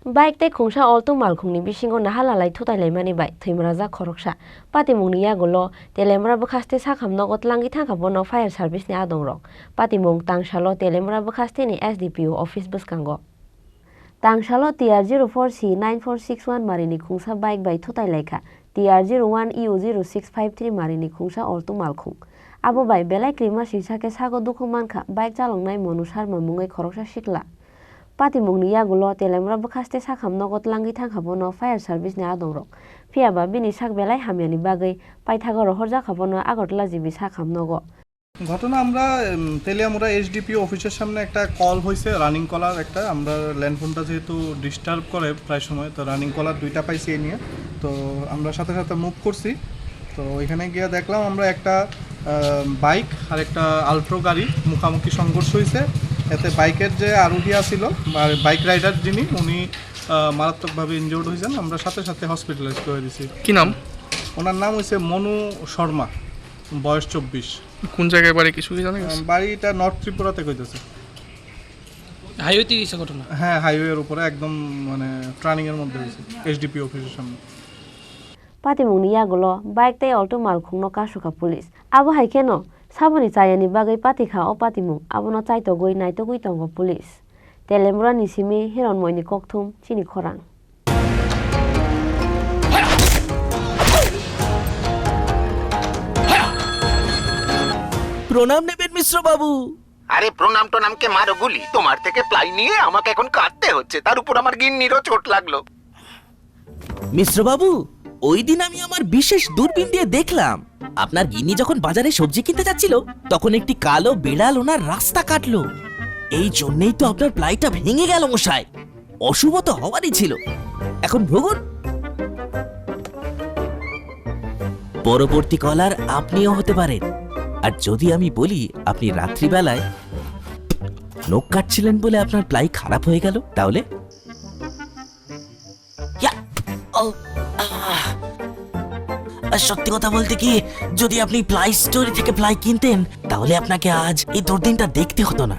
Bike te khungsa olto malkhungni bisingo nahalalai thutailai bai thimraja khoroksa patimungni yagolo telemra bukhaste sakhamno gotlangi thangkhabono fire service ni adongrok patimung tangsalo telemra bukhaste ni SDPO office buskango tangsalo TR04C 9461 marini khungsa bike bai thutailaikha TR01 EU0653 marini khungsa olto malkhung abo bai belai klima sisake sago dukhumankha bike chalongnai Monu Sharma mungai khoroksa sikla patimungni yagulo telemra bukhaste sakhamno gotlangi thangkhabono fire service ni adongrok phiaba bini sak belai hamyani bagai paithagoro horjakhabono Agartala jibi sakhamnogo ঘটনা আমরা Teliamura SDPO অফিসের সামনে একটা call হয়েছে running কলার একটা আমরা ল্যান্ডফোনটা যেহেতু disturb করে প্রায় সময় তো রানিং কলার দুইটা পাইছি এই নিয়ে তো আমরা সাথে সাথে মুভ করছি তো এখানে গিয়ে দেখলাম আমরা একটা বাইক আর একটা আল্ট্রো গাড়ি মুখামুখি সংঘর্ষ হয়েছে এতে বাইকের যে আরোহী ছিল বাইক রাইডার যিনি উনি মারাত্মকভাবে ইনজিওর্ড হয়েছেন আমরা সাথে সাথে হসপিটালাইজ করে দিয়েছি। কি নাম? ওনার নাম হচ্ছে মনু শর্মা, বয়স 24। কোন জায়গায় বাড়ি কিছু কি জানেন? বাড়িটা নর্থ ত্রিপুরাতে কইতেছে। হাইওয়েতে গেছে ঘটনা? হ্যাঁ, হাইওয়ের উপরে একদম মানে ট্রানিং এর মধ্যে হয়েছে এসডিপি অফিসের সামনে। patimungni yagulo bike te olto malkhungno kasuka police abo haikeno saboni chayani bagai patikha o patimung abono chaitogoi naitogoi tongo police telemra ni simi hironmoini kokthum chini khorang প্রণাম নেবেন মিশ্র বাবু। আরে প্রণাম টনামকে মারো গুলি, তোমার থেকে প্লাই নিয়ে আমাকে এখন কাটতে হচ্ছে, তার উপর আমার গিন্নিরও চোট লাগলো। মিশ্র বাবু, ওই দিন আমি আমার বিশেষ দূরবীন দিয়ে দেখলাম আপনার গিন্নি যখন বাজারে সবজি কিনতে যাচ্ছিল তখন একটি কালো বিড়াল ওনার রাস্তা কাটলো। এই জন্যই তো আপনার প্লাইটা ভেঙে গেল মশাই। অশুভ তো হওয়ারই ছিল। এখন ভোগুন। পরবর্তী কলার আপনিও হতে পারেন। আর যদি আমি বলি আপনি রাত্রিবেলায় নখ কাটছিলেন বলে আপনার প্লাই খারাপ হয়ে গেল তাহলে? সত্যি কথা বলতে কি, যদি আপনি প্লাই স্টোরি থেকে প্লাই কিনতেন তাহলে আপনাকে আজ এই দুর্দিনটা দেখতে হতো না।